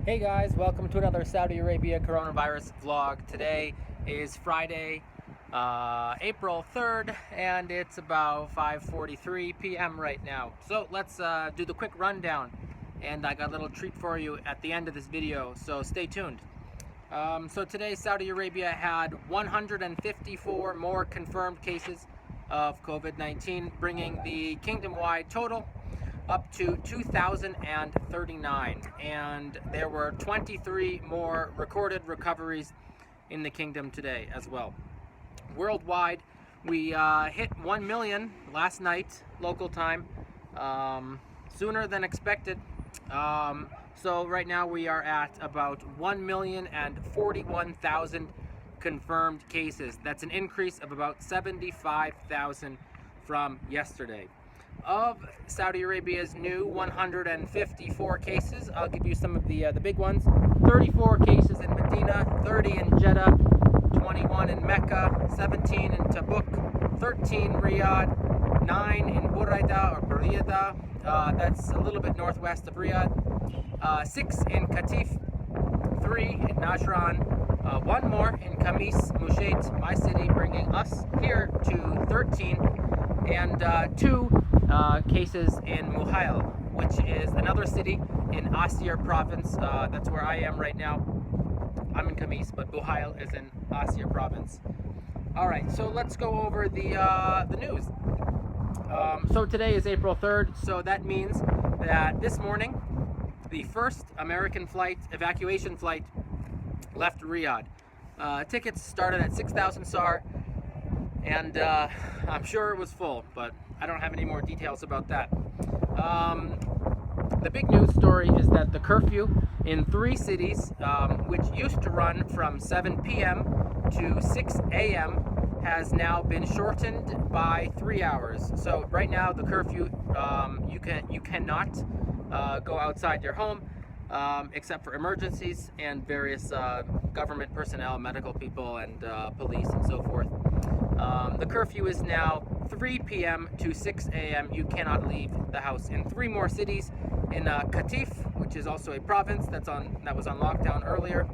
Hey guys, welcome to another Saudi Arabia coronavirus vlog. Today is Friday, April 3rd, and it's about 5:43 p.m. right now. So let's do the quick rundown, and I got a little treat for you at the end of this video, so stay tuned. So today Saudi Arabia had 154 more confirmed cases of COVID-19, bringing the kingdom-wide total up to 2,039, and there were 23 more recorded recoveries in the kingdom today as well. Worldwide, we hit 1 million last night, local time, sooner than expected. So right now we are at about 1,041,000 confirmed cases. That's an increase of about 75,000 from yesterday. Of Saudi Arabia's new 154 cases, I'll give you some of the big ones. 34 cases in Medina, 30 in Jeddah, 21 in Mecca, 17 in Tabuk, 13 in Riyadh, 9 in Buraydah, that's a little bit northwest of Riyadh, 6 in Qatif, 3 in Najran, 1 more in Khamis Mushait, my city, bringing us here to 13, and 2 cases in Muhail, which is another city in Asir province. That's where I am right now. I'm in Khamis, but Muhail is in Asir province. All right, so let's go over the news. So today is April 3rd, so that means that this morning the first American flight, evacuation flight, left Riyadh. Tickets started at 6,000 SAR, and I'm sure it was full, but I don't have any more details about that. The big news story is that the curfew in 3 cities, which used to run from 7 p.m. to 6 a.m., has now been shortened by 3 hours. So right now the curfew, you cannot go outside your home except for emergencies and various government personnel, medical people, and police and so forth. The curfew is now 3 p.m. to 6 a.m. You cannot leave the house. In 3 more cities, in Qatif, which is also a province that was on lockdown earlier,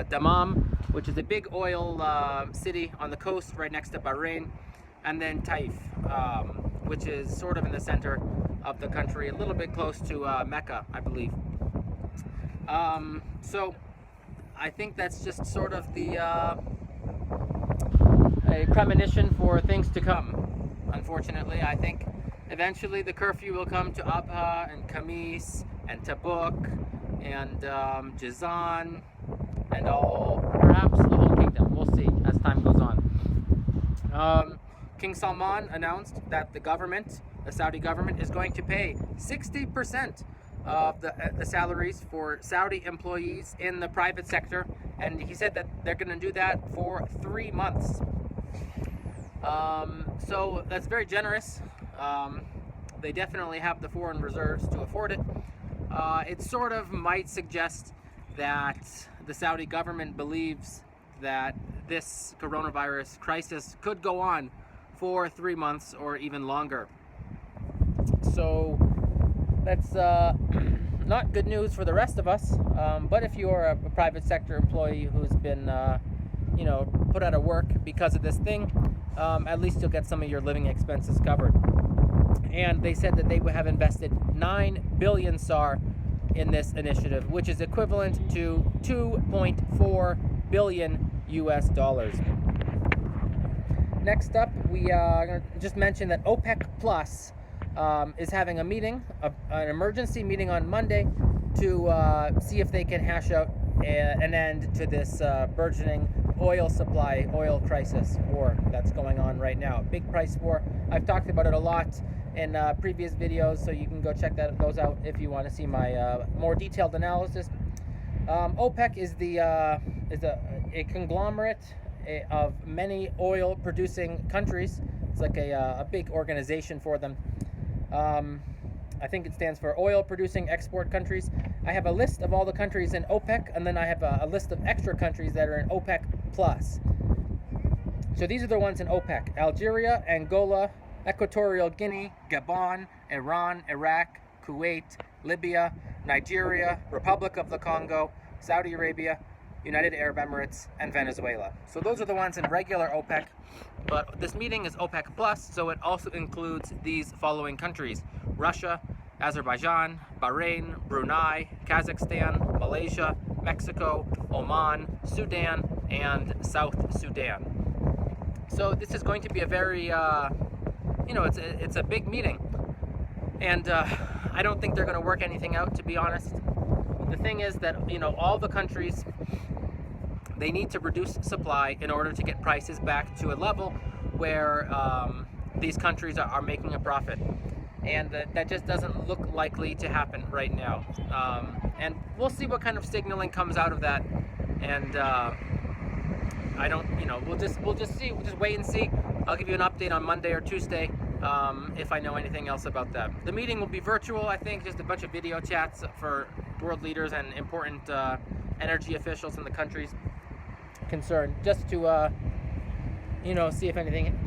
Dammam, which is a big oil city on the coast right next to Bahrain, and then Taif, which is sort of in the center of the country, a little bit close to Mecca, I believe. So I think that's just sort of a premonition for things to come. Unfortunately, I think eventually the curfew will come to Abha and Khamis and Tabuk and Jizan and perhaps the whole kingdom. We'll see as time goes on. King Salman announced that the Saudi government, is going to pay 60% of the salaries for Saudi employees in the private sector, and he said that they're going to do that for 3 months. So that's very generous. They definitely have the foreign reserves to afford it. It sort of might suggest that the Saudi government believes that this coronavirus crisis could go on for 3 months or even longer. So that's not good news for the rest of us, but if you're a private sector employee who's been put out of work because of this thing, at least you'll get some of your living expenses covered. And they said that they would have invested 9 billion SAR in this initiative, which is equivalent to $2.4 billion US. Next up, we are going to just mention that OPEC Plus is having a meeting, an emergency meeting on Monday, to see if they can hash out an end to this burgeoning oil crisis war that's going on right now. Big price war. I've talked about it a lot in previous videos, so you can go check those out if you want to see my more detailed analysis. OPEC is a conglomerate of many oil producing countries. It's like a big organization for them. I think it stands for oil producing export countries. I have a list of all the countries in OPEC, and then I have a list of extra countries that are in OPEC Plus. So these are the ones in OPEC: Algeria, Angola, Equatorial Guinea, Gabon, Iran, Iraq, Kuwait, Libya, Nigeria, Republic of the Congo, Saudi Arabia, United Arab Emirates, and Venezuela. So those are the ones in regular OPEC, but this meeting is OPEC Plus, so it also includes these following countries: Russia, Azerbaijan, Bahrain, Brunei, Kazakhstan, Malaysia, Mexico, Oman, Sudan, and South Sudan. So this is going to be a very, it's a big meeting, and I don't think they're going to work anything out, to be honest. The thing is that, all the countries, they need to reduce supply in order to get prices back to a level where these countries are making a profit. And that just doesn't look likely to happen right now. And we'll see what kind of signaling comes out of that. And I don't, we'll just see. We'll just wait and see. I'll give you an update on Monday or Tuesday if I know anything else about that. The meeting will be virtual, I think, just a bunch of video chats for world leaders and important energy officials in the countries concerned, just to see if anything,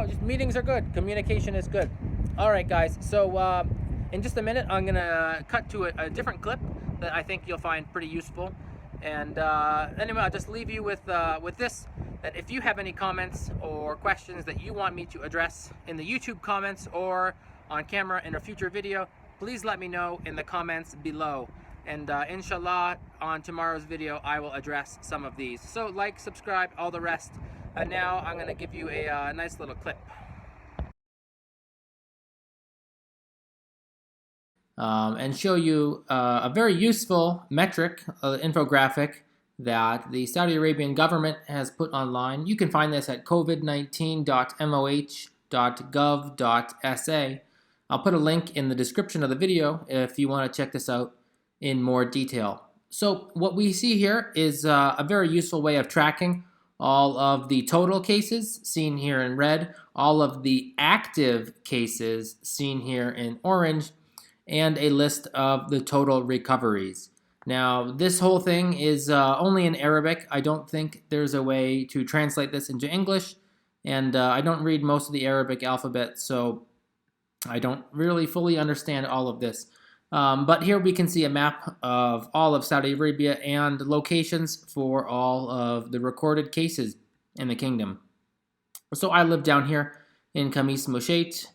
just meetings are good, communication is good. All right, guys, so in just a minute I'm gonna cut to a different clip that I think you'll find pretty useful. And anyway, I'll just leave you with this, that if you have any comments or questions that you want me to address in the YouTube comments or on camera in a future video, please let me know in the comments below. And inshallah, on tomorrow's video, I will address some of these. So like, subscribe, all the rest. And now I'm going to give you a nice little clip. And show you a very useful metric, infographic, that the Saudi Arabian government has put online. You can find this at covid19.moh.gov.sa. I'll put a link in the description of the video if you want to check this out in more detail. So what we see here is a very useful way of tracking all of the total cases, seen here in red, all of the active cases, seen here in orange, and a list of the total recoveries. Now, this whole thing is only in Arabic. I don't think there's a way to translate this into English, and I don't read most of the Arabic alphabet, so I don't really fully understand all of this. But here we can see a map of all of Saudi Arabia and locations for all of the recorded cases in the kingdom. So I live down here in Khamis Mushait.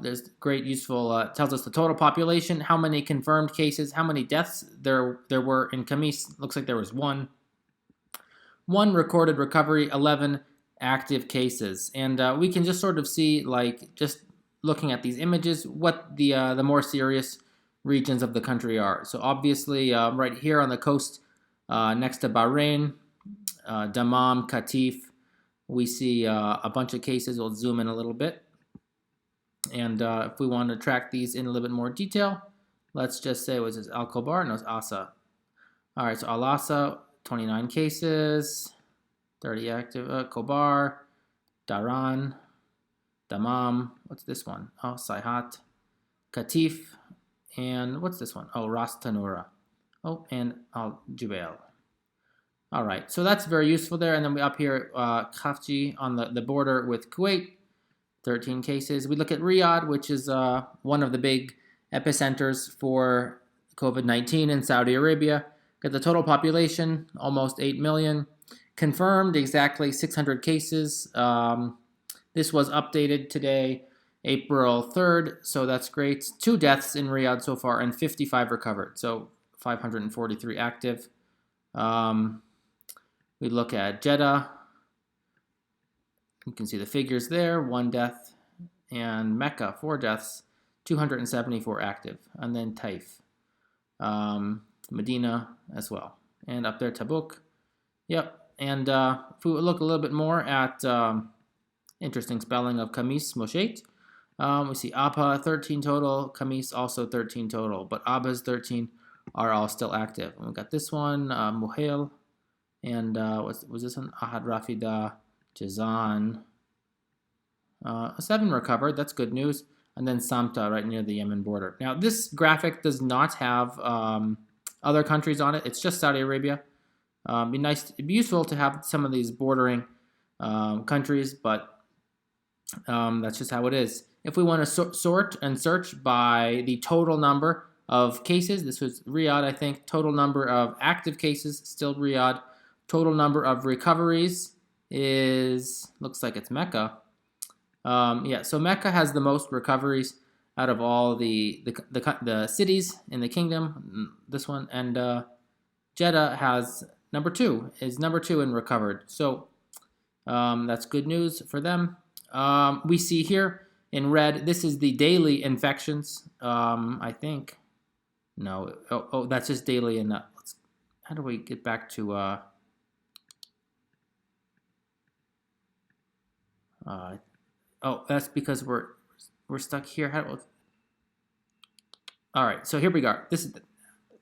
There's great useful, tells us the total population, how many confirmed cases, how many deaths there were in Khamis. Looks like there was one recorded recovery, 11 active cases. And we can just sort of see, like, just looking at these images, what the more serious regions of the country are. So obviously right here on the coast next to Bahrain, Dammam, Qatif, we see a bunch of cases. We'll zoom in a little bit. And if we want to track these in a little bit more detail, let's just say, was this Al-Khobar? No, it's Asa. All right, so Al-Asa, 29 cases, 30 active. Khobar, Daran, Dammam, what's this one? Oh, Sayhat, Qatif, and what's this one? Oh, Ras Tanura. Oh, and Al-Jubail. All right, so that's very useful there. And then we up here, Khafji on the border with Kuwait, 13 cases. We look at Riyadh, which is one of the big epicenters for COVID-19 in Saudi Arabia. Got the total population, almost 8 million. Confirmed, exactly 600 cases. This was updated today, April 3rd, so that's great. 2 deaths in Riyadh so far and 55 recovered, so 543 active. We look at Jeddah. You can see the figures there, 1 death, and Mecca, 4 deaths, 274 active, and then Taif, Medina as well, and up there Tabuk. Yep, and if we look a little bit more at interesting spelling of Khamis Mushait, we see Abha 13 total, Khamis also 13 total, but Abha's 13 are all still active. And we got this one, Muhail, and was this one? Ahad Rafida, Jazan. 7 recovered, that's good news. And then Samta right near the Yemen border. Now this graphic does not have other countries on it, it's just Saudi Arabia. It'd be useful to have some of these bordering countries, but that's just how it is. If we want to sort and search by the total number of cases. This was Riyadh, I think. Total number of active cases, still Riyadh. Total number of recoveries is, looks like it's Mecca. Yeah, so Mecca has the most recoveries out of all the cities in the kingdom. This one, and Jeddah has number two in recovered. So that's good news for them. We see here in red, this is the daily infections. I think. No, that's just daily. And how do we get back to? That's because we're stuck here. All right, so here we go. This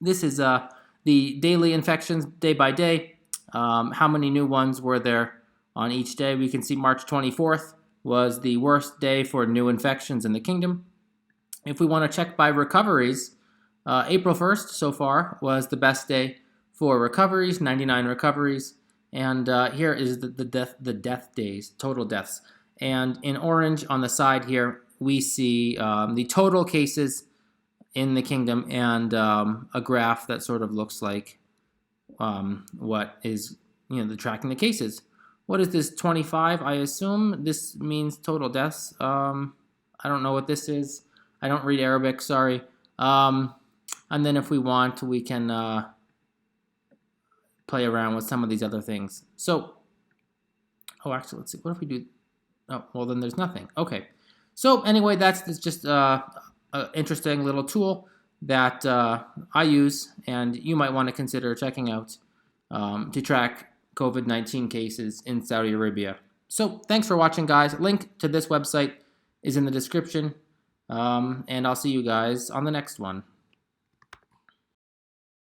is the daily infections day by day. How many new ones were there on each day? We can see March 24th was the worst day for new infections in the kingdom. If we want to check by recoveries, April 1st so far was the best day for recoveries, 99 recoveries. And here is the death days, total deaths. And in orange on the side here, we see the total cases in the kingdom and a graph that sort of looks like what is, the tracking the cases. What is this, 25? I assume this means total deaths. I don't know what this is. I don't read Arabic, sorry. And then if we want, we can play around with some of these other things. So, actually, let's see. What if we do... Oh, well, then there's nothing. Okay. So, anyway, that's just an interesting little tool that I use, and you might want to consider checking out to track COVID-19 cases in Saudi Arabia. So, thanks for watching, guys. Link to this website is in the description, and I'll see you guys on the next one.